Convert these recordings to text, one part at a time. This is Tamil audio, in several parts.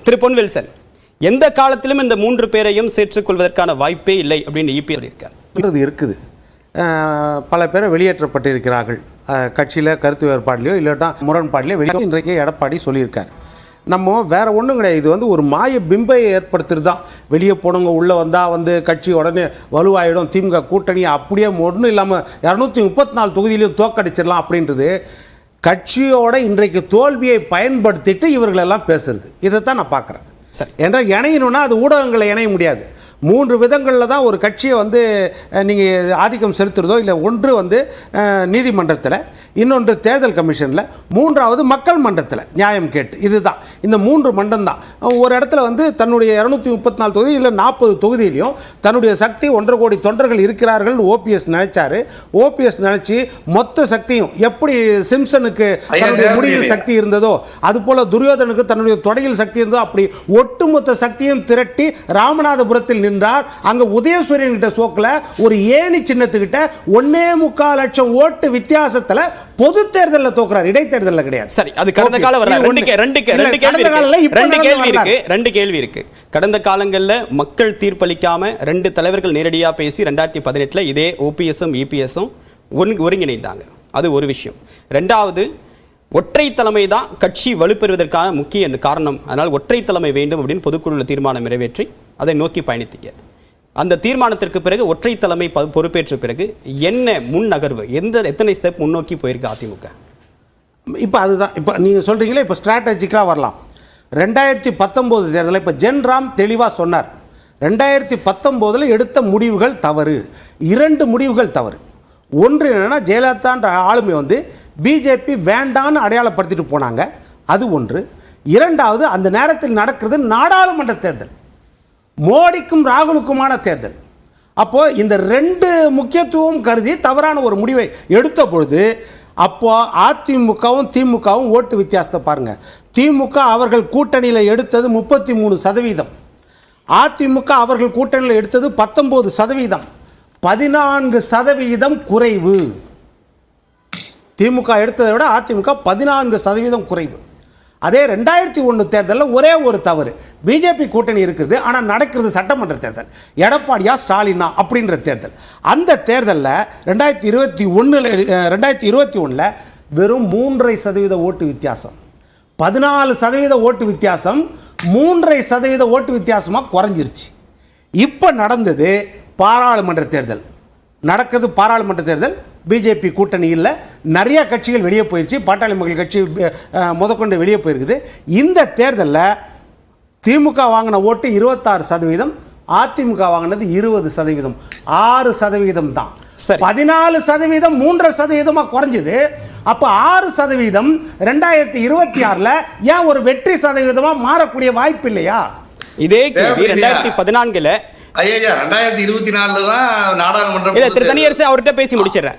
திரு பொன்வெல்சன், எந்த காலத்திலும் இந்த 3 பேரையும் சேர்த்துக்கொள்வதற்கான வாய்ப்பே இல்லை அப்படின்னு இபி சொல்லியிருக்கார். இருக்குது. பல பேரை வெளியேற்றப்பட்டிருக்கிறார்கள். கட்சியில் கருத்து வேறுபாடுலையோ இல்லாட்டா முரண்பாடுலையோ வெளியே இன்றைக்கு எடப்பாடி சொல்லியிருக்கார். நம்ம வேறு ஒன்றும் கிடையாது. இது வந்து ஒரு மாய பிம்பையை ஏற்படுத்துறது தான். வெளியே போனவங்க உள்ளே வந்தால் கட்சி உடனே வலுவாயிடும், திமுக கூட்டணி அப்படியே ஒன்றும் இல்லாமல் 234 தொகுதியிலையும் தோக்கடிச்சிடலாம் அப்படின்றது கட்சியோட இன்றைக்கு தோல்வியை பயன்படுத்திட்டு இவர்களெல்லாம் பேசுறது. இதைத்தான் நான் பார்க்குறேன். சரி, என்றால் இணையணும்னா அது ஊடகங்களை இணைய முடியாது. 3 விதங்களில் தான் ஒரு கட்சியை நீங்கள் ஆதிக்கம் செலுத்துறதோ இல்லை. ஒன்று நீதிமன்றத்தில், இன்னொன்று தேர்தல் கமிஷனில், மூன்றாவது மக்கள் மன்றத்தில் நியாயம் கேட்டு. இதுதான் இந்த 3 மன்றம் தான். ஒரு இடத்துல தன்னுடைய 234 தொகுதி இல்லை 40 தொகுதியிலையும் தன்னுடைய சக்தி 1.5 கோடி தொண்டர்கள் இருக்கிறார்கள் ஓபிஎஸ் நினைச்சாரு. ஓபிஎஸ் நினைச்சு மொத்த சக்தியும் எப்படி சிம்சனுக்கு தன்னுடைய முடியில் சக்தி இருந்ததோ அதுபோல துரியோதனுக்கு தன்னுடைய தொடையில் சக்தி இருந்ததோ அப்படி ஒட்டுமொத்த சக்தியும் திரட்டி ராமநாதபுரத்தில் நின்றார். அங்க உதயசூரியன் கிட்ட சோக்கில் ஒரு ஏணி சின்னத்துக்கிட்ட 1.25 லட்சம் ஓட்டு வித்தியாசத்துல பொது தேர்தலில் தோக்குறார், இடைத்தேர்தலில் கிடையாது. சரி, அது கடந்த காலம் ரெண்டு கேள்வி இருக்கு. கடந்த காலங்களில் மக்கள் தீர்ப்பளிக்காம 2 தலைவர்கள் நேரடியாக பேசி 2018 இதே ஓபிஎஸும் இபிஎஸும் ஒருங்கிணைந்தாங்க. அது ஒரு விஷயம். 2வது, ஒற்றை தலைமை தான் கட்சி வலுப்பெறுவதற்கான முக்கிய காரணம். அதனால் ஒற்றை தலைமை வேண்டும் அப்படின்னு பொதுக்குழுவில் தீர்மானம் நிறைவேற்றி அதை நோக்கி பயணித்தீங்க. அந்த தீர்மானத்திற்கு பிறகு ஒற்றை தலைமை பொறுப்பேற்ற பிறகு என்ன முன் நகர்வு, எத்தனை ஸ்டெப் முன்னோக்கி போயிருக்கு அதிமுக? இப்போ அதுதான் இப்போ நீங்கள் சொல்கிறீங்களே, இப்போ ஸ்ட்ராட்டஜிக்காக வரலாம். 2019 தேர்தலில் இப்போ ஜென்ராம் தெளிவாக சொன்னார். 2019 எடுத்த முடிவுகள் தவறு. 2 முடிவுகள் தவறு. ஒன்று என்னென்னா, ஜெயலலிதான்ற ஆளுமை பிஜேபி வேண்டான்னு அடையாளப்படுத்திட்டு போனாங்க. அது ஒன்று. 2வது, அந்த நேரத்தில் நடக்கிறது நாடாளுமன்ற தேர்தல், மோடிக்கும் ராகுலுக்குமான தேர்தல். அப்போது இந்த 2 முக்கியத்துவம் கருதி தவறான ஒரு முடிவை எடுத்த பொழுது அப்போ அதிமுகவும் திமுகவும் ஓட்டு வித்தியாசத்தை பாருங்கள். திமுக அவர்கள் கூட்டணியில் எடுத்தது 33%, அதிமுக அவர்கள் கூட்டணியில் எடுத்தது 19%, 14% குறைவு. திமுக எடுத்ததை விட அதிமுக 14% குறைவு. அதே 2001 தேர்தலில் ஒரே ஒரு தவறு, பிஜேபி கூட்டணி இருக்குது ஆனால் நடக்கிறது சட்டமன்ற தேர்தல், எடப்பாடியா ஸ்டாலினா அப்படின்ற தேர்தல். அந்த தேர்தலில் 2021 வெறும் 3.5% ஓட்டு வித்தியாசம், 14% ஓட்டு வித்தியாசம் 3.5% ஓட்டு வித்தியாசமாக குறைஞ்சிருச்சு. இப்போ நடந்தது பாராளுமன்ற தேர்தல். நடக்குது பாராளுமன்ற தேர்தல், பிஜேபி கூட்டணி இல்லை, நிறைய கட்சிகள் வெளியே போயிடுச்சு, பாட்டாளி மக்கள் கட்சி முதற்கொண்டு வெளியே போயிருக்குது. இந்த தேர்தலில் திமுக வாங்கின ஓட்டு 26%, அதிமுக வாங்கினது 20%, 6% தான். 14% 3.5% குறைஞ்சது. அப்போ 6% 2026 ஏன் ஒரு வெற்றி சதவீதமாக மாறக்கூடிய வாய்ப்பு இல்லையா? இதே கேள்வி 2014 2024 தான் நாடாளுமன்றம். திரு தனியரசு அவர்கிட்ட பேசி முடிச்சிடறேன்.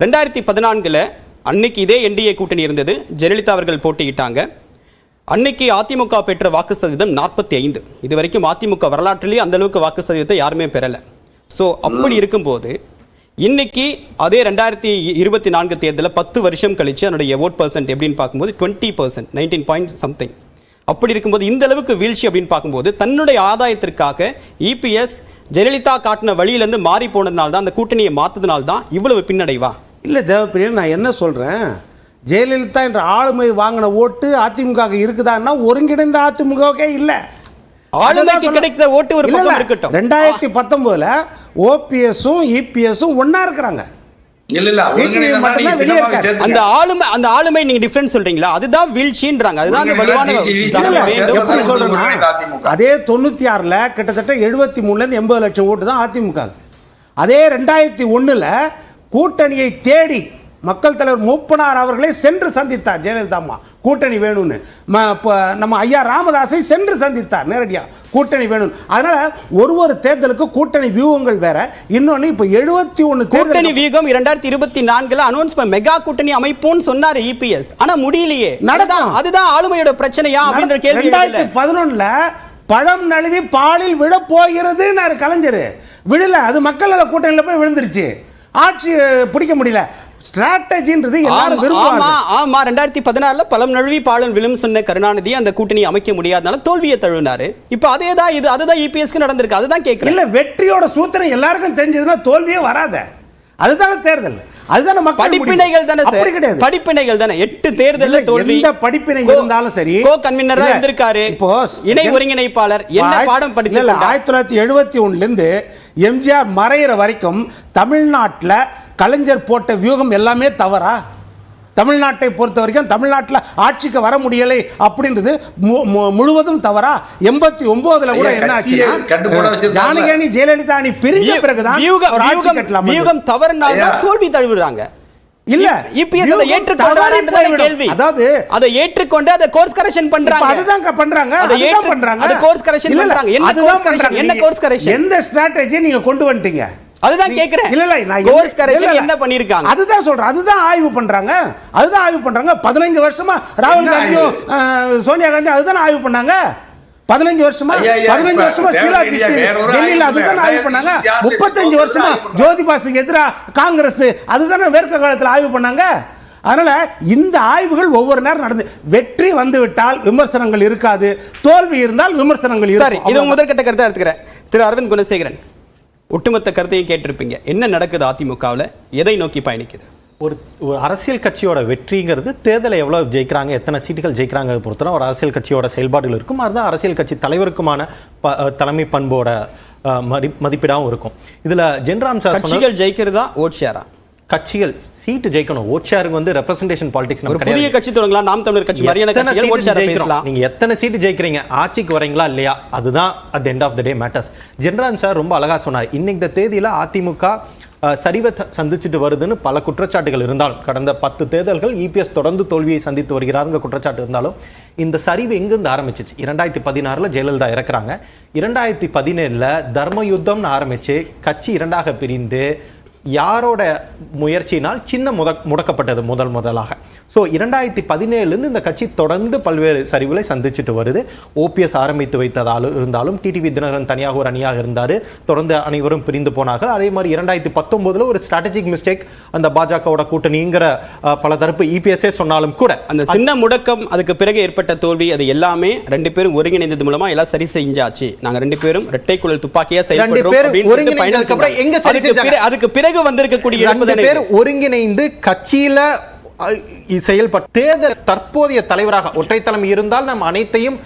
2014 அன்னைக்கு இதே என்டிஏ கூட்டணி இருந்தது, ஜெயலலிதா அவர்கள் போட்டியிட்டாங்க. அன்னைக்கு அதிமுக பெற்ற வாக்கு சதவீதம் 45. இது வரைக்கும் அதிமுக வரலாற்றிலேயே அந்த அளவுக்கு வாக்கு சதவீதத்தை யாருமே பெறல. ஸோ அப்படி இருக்கும்போது இன்னைக்கு அதே 2024 தேர்தலில் 10 வருஷம் கழிச்சு அதனுடைய ஓட் பர்சன்ட் எப்படின்னு பார்க்கும்போது 20%, 19 பாயிண்ட் சம்திங். அப்படி இருக்கும்போது இந்த அளவுக்கு வீழ்ச்சி அப்படின்னு பார்க்கும்போது தன்னுடைய ஆதாயத்திற்காக இபிஎஸ் ஜெயலலிதா காட்டின வழியிலேருந்து மாறி போனதுனால தான், அந்த கூட்டணியை மாற்றதுனால தான் இவ்வளவு பின்னடைவா? இல்லை தேவப்பிரியன், நான் என்ன சொல்கிறேன், ஜெயலலிதா என்ற ஆளுமை வாங்கின ஓட்டு அதிமுக இருக்குதான்னா ஒருங்கிணைந்த அதிமுகவே இல்லை. ஆளுமைக்கு கிடைத்த ஓட்டு ஒரு பக்கம் இருக்கட்டும். 2019 ஓபிஎஸும் இபிஎஸும் ஒன்னா இருக்கிறாங்க. அந்த ஆளுமை நீங்க டிஃபரன்ஸ் சொல்றீங்களா? அதுதான் வீழ்ச்சின்றாங்க. அதுதான் வலுவான. அதே 96 கிட்டத்தட்ட 73 80 லட்சம் ஓட்டு தான் அதிமுக. அதே 2001 கூட்டணியை தேடி மக்கள் தலைவர் மூப்பனார் அவர்களை சென்று சந்தித்தார் ஜெயலலிதா அம்மா, கூட்டணி வேணும்னு. நம்ம ஐயா ராமதாஸை சென்று சந்தித்தார் நேரடியாக, கூட்டணி வேணும். அதனால ஒரு தேர்தலுக்கு கூட்டணி வியூகங்கள் வேற. இன்னொன்று இப்போ 71 கூட்டணி வியூகம் 2024 அனௌன்ஸ் பண்ண மெகா கூட்டணி அமைப்போன்னு சொன்னார் இபிஎஸ். ஆனா முடியலையே. அதுதான் ஆளுமையோட பிரச்சனையா அப்படின்ற கேள்வி. 2011 பழம் நழுவி பாலில் விழ போகிறது கலைஞர் விழல, அது மக்கள் கூட்டணியில் போய் விழுந்துருச்சு, ஆட்சி பிடிக்க முடியல. ஸ்ட்ராட்டஜின்றது எல்லாரும் ஆமா விரும்புவாங்க. ஆமா 2016 பலம் நழுவி பாலம் விழும் சொன்ன கருணாநிதி அந்த கூட்டணி அமைக்க முடியாதனால தோல்வியை தழுவினாரு. இப்போ அதேதான் இது, அதுதான் இபிஎஸ்க்கு நடந்திருக்கு. அதுதான் கேட்கிறேன். இல்ல, வெற்றியோட சூத்திரம் எல்லாருக்கும் தெரிஞ்சதுன்னா தோல்வியே வராத. அதுதான தேர்தல், அதுதான மக்கள் படிப்பினைகள் தானே அப்படி கிடையாது. படிப்பினைகள் தானே 8 தேர்தல்ல தோல்வி. எந்த படிப்பினை இருந்தாலும் சரி, கோ கன்வீனரா இருந்திருக்காரு, இப்போ இணை ஒருங்கிணைப்பாளர், என்ன பாடம் படித்து 1971 இருந்து எம்ஜிஆர் மறையிற வரைக்கும் தமிழ்நாட்டில் கலைஞர் போட்ட வியூகம் எல்லாமே தவறா? தமிழ்நாட்டை பொறுத்த வரைக்கும் தமிழ்நாட்டில் ஆட்சிக்கு வர முடியலை அப்படின்றது முழுவதும் தவறா? 89 கூட என்ன ஆச்சுன்னா ஜானகி ஜெயலலிதா அணி பிரிஞ்ச பிறகுதான் வியூகம் தவறுனால தோல்வி தழுவுறாங்க. இல்ல இபிஎஸ் அதை ஏற்றுக்கொண்டாரன்றத கேள்வி. அதாவது அதை ஏற்றுக்கொண்டு அதை கோர்ஸ் கரெக்ஷன் பண்றாங்க. அதுதான் பண்றாங்க. அதுதான் பண்றாங்க. அது கோர்ஸ் கரெக்ஷன் பண்றாங்க. என்ன கோர்ஸ் கரெக்ஷன்? என்ன கோர்ஸ் கரெக்ஷன்? எந்த ஸ்ட்ராட்டஜி நீங்க கொண்டு வந்துட்டீங்க? அதுதான் கேக்குறேன். இல்ல நான் கோர்ஸ் கரெக்ஷன் என்ன பண்ணிருக்காங்க? அதுதான் சொல்றேன். அதுதான் ஆய்வு பண்றாங்க. 15 வருஷமா ராகுல் காந்தியும் சோனியா காந்தி அதுதான் ஆய்வு பண்ணாங்க. 15 வருஷமா ஷீலா ஜித்தி டெல்லியில அதுதான் ஆய்வு பண்ணாங்க. 35 வருஷமா ஜோதிபாசுக்கு எதிராக காங்கிரஸ் அதுதானே மேற்கு காலத்தில் ஆய்வு பண்ணாங்க. அதனால இந்த ஆய்வுகள் ஒவ்வொரு நேரம் நடந்து வெற்றி வந்து விட்டால் விமர்சனங்கள் இருக்காது, தோல்வி இருந்தால் விமர்சனங்கள் இருக்கும். இது முதற்கட்ட கருத்தை எடுத்துக்கிறேன். திரு அரவிந்த் குணசேகரன், ஒட்டுமொத்த கருத்தையும் கேட்டிருப்பீங்க. என்ன நடக்குது அதிமுகவில்? எதை நோக்கி பயணிக்குது? ஒரு அரசியல் கட்சியோட வெற்றிங்கிறது தேர்தலை எவ்வளோ ஜெயிக்கிறாங்க, எத்தனை சீட்டுகள் ஜெயிக்கிறாங்க பொறுத்தவரை ஒரு அரசியல் கட்சியோட செயல்பாடுகள் இருக்கும். அதுதான் அரசியல் கட்சி தலைவருக்குமான தலைமை பண்போட மதிப்பீடாகவும் இருக்கும். இதில் ஜென்ராம் சார் கட்சிகள் ஜெயிக்கிறதா ஓட் ஷேரா? கட்சிகள் சீட்டு ஜெயிக்கணும். ஓட் ஷேருக்கு வந்து ரெப்ரசன்டேஷன் பாலிடிக்ஸ் ஒரு புதிய கட்சி தொடங்கலாம், நாம் தமிழர் கட்சி மாதிரியான கட்சிகள் ஓட் ஷேர் பேசலாம். நீங்க எத்தனை சீட்டு ஜெயிக்கிறீங்க, ஆட்சிக்கு வரீங்களா இல்லையா, அதுதான் at the end of the day matters. Jenram sir ரொம்ப அழகா சொன்னார். இன்னைக்கு தேதியில அதிமுக சரிவை சந்திச்சுட்டு வருதுன்னு பல குற்றச்சாட்டுகள் இருந்தாலும், கடந்த 10 தேர்தல்கள் இபிஎஸ் தொடர்ந்து தோல்வியை சந்தித்து வருகிறாருங்க குற்றச்சாட்டு இருந்தாலும், இந்த சரிவு எங்கிருந்து ஆரம்பிச்சிச்சு? 2016 ஜெயலலிதா இறக்குறாங்க. 2017 தர்ம யுத்தம்னு ஆரம்பிச்சு கட்சி இரண்டாக பிரிந்து யாரோட முயற்சியினால் சின்ன முடக்கப்பட்டது முதலாக. ஸோ 2017 இந்த கட்சி தொடர்ந்து பல்வேறு சரிவுகளை சந்திச்சுட்டு வருது. ஓபிஎஸ் ஆரம்பித்து வைத்ததாலும் இருந்தாலும் டிடிவி தினகரன் தனியாக ஒரு அணியாக இருந்தார், தொடர்ந்து அனைவரும் பிரிந்து போனார்கள். அதே மாதிரி 2019 ஒரு ஸ்ட்ராட்டஜிக் மிஸ்டேக் அந்த பாஜகவோட கூட்டணிங்கிற பல தரப்பு இபிஎஸ்ஏ சொன்னாலும் கூட அந்த சின்ன முடக்கம், அதுக்கு பிறகு ஏற்பட்ட தோல்வி, அது எல்லாமே 2 பேரும் ஒருங்கிணைந்தது மூலமா எல்லாம் சரி செஞ்சாச்சு. நாங்க 2 பேரும் இரட்டை குழல் துப்பாக்கியா செயல்படுறோம். அதுக்கு பிறகு வந்திருக்கக்கூடிய ஒருங்கிணைந்து கட்சியில செயல்பட்ட தேர்தல் தற்போதைய தலைவராக ஒற்றை தலைமை இருந்தால் நாம் அனைத்தையும்